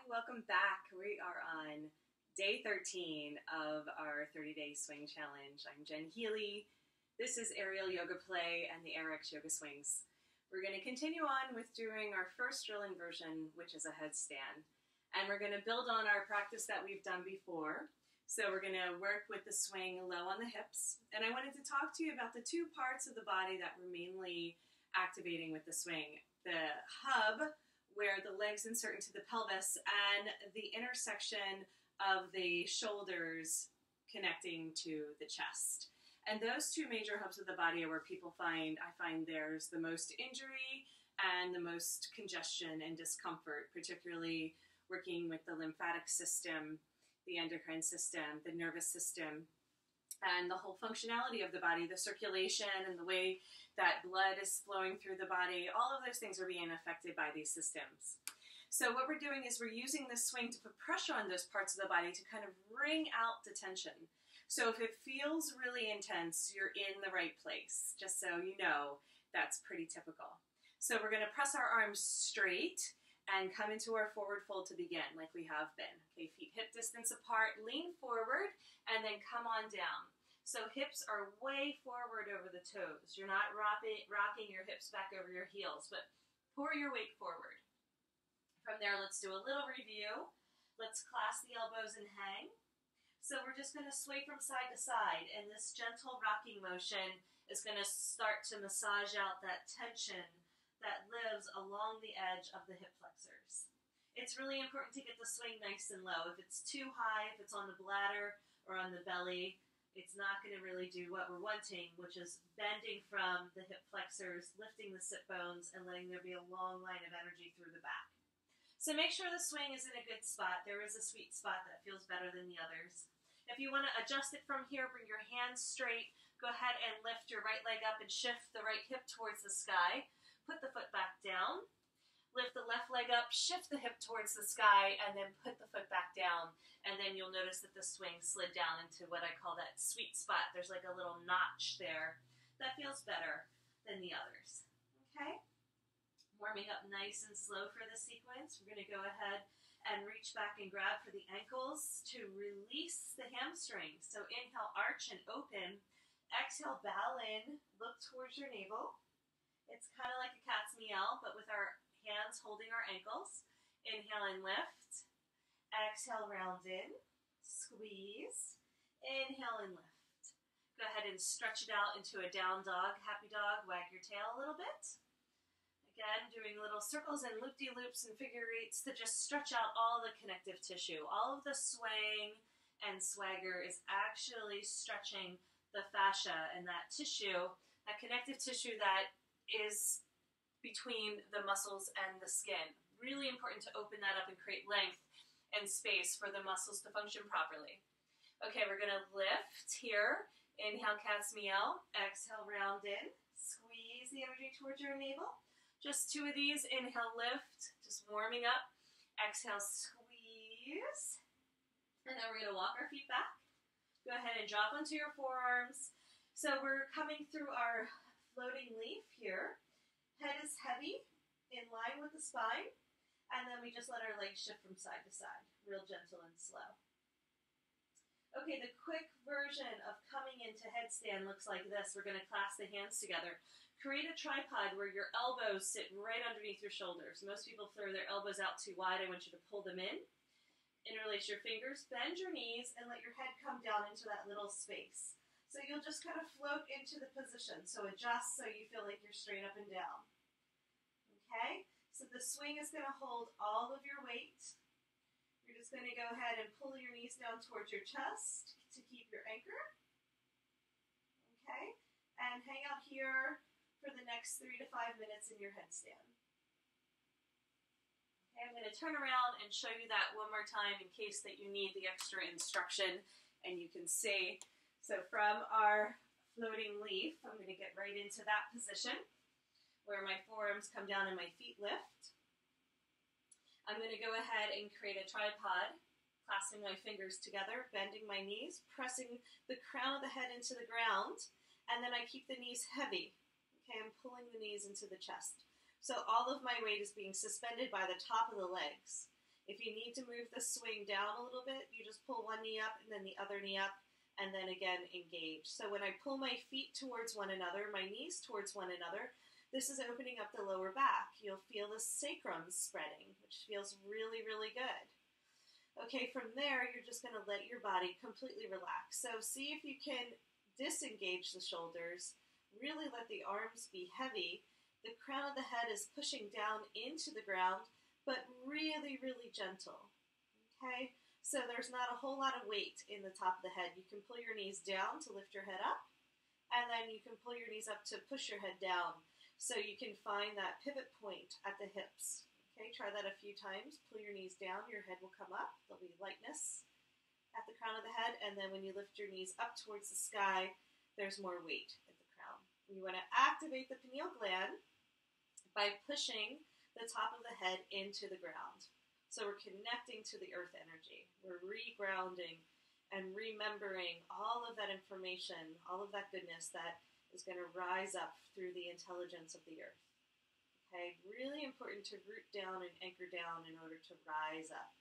welcome back. We are on day 13 of our 30-day swing challenge. I'm Jen Healy. This is aerial yoga play and the AYRx yoga swings. We're going to continue on with doing our first drill inversion, which is a headstand. And we're going to build on our practice that we've done before. So we're going to work with the swing low on the hips. And I wanted to talk to you about the two parts of the body that we're mainly activating with the swing. The hub, where the legs insert into the pelvis, and the intersection of the shoulders connecting to the chest. And those two major hubs of the body are where I find there's the most injury and the most congestion and discomfort, particularly working with the lymphatic system, the endocrine system, the nervous system, and the whole functionality of the body, the circulation and the way that blood is flowing through the body. All of those things are being affected by these systems. So what we're doing is we're using this swing to put pressure on those parts of the body to kind of wring out the tension. So if it feels really intense, you're in the right place, just so you know. That's pretty typical. So we're going to press our arms straight and come into our forward fold to begin, like we have been. Okay, feet hip distance apart, lean forward, and then come on down. So hips are way forward over the toes. You're not rocking your hips back over your heels, but pour your weight forward. From there, let's do a little review. Let's clasp the elbows and hang. So we're just going to sway from side to side, and this gentle rocking motion is going to start to massage out that tension that lives along the edge of the hip flexors. It's really important to get the swing nice and low. If it's too high, if it's on the bladder or on the belly, it's not going to really do what we're wanting, which is bending from the hip flexors, lifting the sit bones, and letting there be a long line of energy through the back. So make sure the swing is in a good spot. There is a sweet spot that feels better than the others. If you want to adjust it from here, bring your hands straight. Go ahead and lift your right leg up and shift the right hip towards the sky. Put the foot back down. Lift the left leg up, shift the hip towards the sky, and then put the foot back down. And then you'll notice that the swing slid down into what I call that sweet spot. There's like a little notch there. That feels better than the others. Okay? Warming up nice and slow for the sequence. We're going to go ahead and reach back and grab for the ankles to release the hamstrings. So inhale, arch and open. Exhale, bow in, look towards your navel. It's kind of like a cat's meow, but with our hands holding our ankles. Inhale and lift. Exhale, round in. Squeeze. Inhale and lift. Go ahead and stretch it out into a down dog, happy dog. Wag your tail a little bit. Again, doing little circles and loop-de-loops and figure eights to just stretch out all the connective tissue. All of the swaying and swagger is actually stretching the fascia and that tissue, that connective tissue that is between the muscles and the skin. Really important to open that up and create length and space for the muscles to function properly. Okay, we're gonna lift here. Inhale, cat's meow. Exhale, round in. Squeeze the energy towards your navel. Just two of these. Inhale, lift. Just warming up. Exhale, squeeze. And then we're gonna walk our feet back. Go ahead and drop onto your forearms. So we're coming through our floating leaf here. Head is heavy, in line with the spine, and then we just let our legs shift from side to side, real gentle and slow. Okay, the quick version of coming into headstand looks like this. We're going to clasp the hands together. Create a tripod where your elbows sit right underneath your shoulders. Most people throw their elbows out too wide. I want you to pull them in. Interlace your fingers, bend your knees, and let your head come down into that little space. So you'll just kind of float into the position. So adjust so you feel like you're straight up and down. Okay? So the swing is going to hold all of your weight. You're just going to go ahead and pull your knees down towards your chest to keep your anchor. Okay? And hang out here for the next 3 to 5 minutes in your headstand. Okay, I'm going to turn around and show you that one more time in case that you need the extra instruction and you can see. So from our floating leaf, I'm going to get right into that position where my forearms come down and my feet lift. I'm going to go ahead and create a tripod, clasping my fingers together, bending my knees, pressing the crown of the head into the ground, and then I keep the knees heavy. Okay, I'm pulling the knees into the chest. So all of my weight is being suspended by the top of the legs. If you need to move the swing down a little bit, you just pull one knee up and then the other knee up, and then again engage. So when I pull my feet towards one another, my knees towards one another, this is opening up the lower back. You'll feel the sacrum spreading, which feels really, really good. Okay, from there, you're just going to let your body completely relax. So see if you can disengage the shoulders, really let the arms be heavy. The crown of the head is pushing down into the ground, but really, really gentle, okay? So there's not a whole lot of weight in the top of the head. You can pull your knees down to lift your head up, and then you can pull your knees up to push your head down. So you can find that pivot point at the hips. Okay, try that a few times. Pull your knees down, your head will come up. There'll be lightness at the crown of the head, and then when you lift your knees up towards the sky, there's more weight at the crown. You want to activate the pineal gland by pushing the top of the head into the ground. So we're connecting to the earth energy. We're regrounding and remembering all of that information, all of that goodness that is going to rise up through the intelligence of the earth. Okay, really important to root down and anchor down in order to rise up.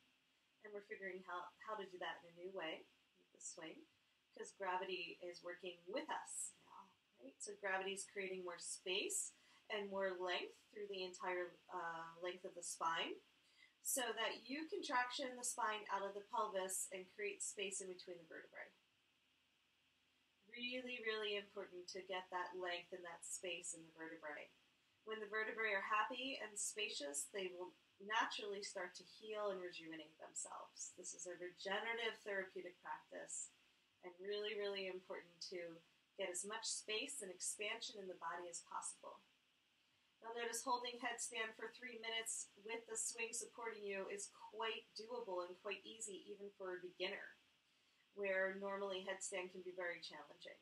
And we're figuring how to do that in a new way with the swing, because gravity is working with us now, right? So gravity is creating more space and more length through the entire length of the spine, so that you contraction the spine out of the pelvis and create space in between the vertebrae. Really, really important to get that length and that space in the vertebrae. When the vertebrae are happy and spacious, they will naturally start to heal and rejuvenate themselves. This is a regenerative therapeutic practice, and really, really important to get as much space and expansion in the body as possible. You'll notice holding headstand for 3 minutes with the swing supporting you is quite doable and quite easy even for a beginner, where normally headstand can be very challenging.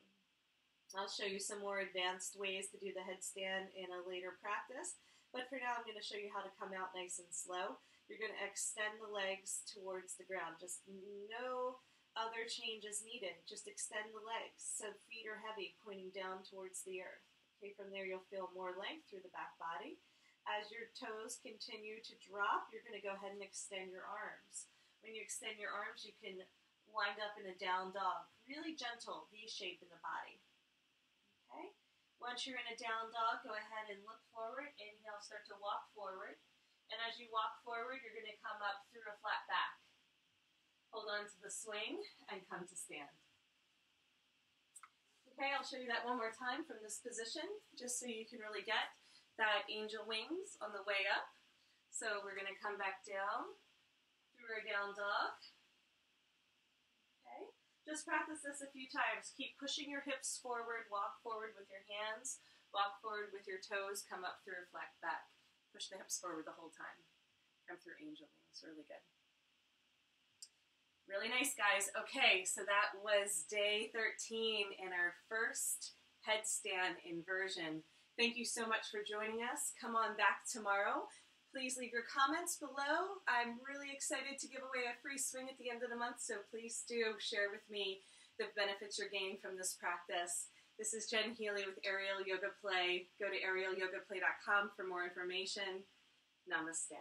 I'll show you some more advanced ways to do the headstand in a later practice, but for now I'm going to show you how to come out nice and slow. You're going to extend the legs towards the ground. Just no other changes needed. Just extend the legs so feet are heavy, pointing down towards the earth. Okay, from there you'll feel more length through the back body. As your toes continue to drop, you're going to go ahead and extend your arms. When you extend your arms, you can wind up in a down dog. Really gentle V shape in the body. Okay? Once you're in a down dog, go ahead and look forward. Inhale, start to walk forward. And as you walk forward, you're going to come up through a flat back. Hold on to the swing and come to stand. Okay, I'll show you that one more time from this position, just so you can really get that angel wings on the way up. So we're going to come back down through our down dog. Okay, just practice this a few times. Keep pushing your hips forward, walk forward with your hands, walk forward with your toes, come up through a flat back. Push the hips forward the whole time. Come through angel wings, really good. Really nice, guys. Okay, so that was day 13 in our first headstand inversion. Thank you so much for joining us. Come on back tomorrow. Please leave your comments below. I'm really excited to give away a free swing at the end of the month, so please do share with me the benefits you're gaining from this practice. This is Jen Healy with Aerial Yoga Play. Go to aerialyogaplay.com for more information. Namaste.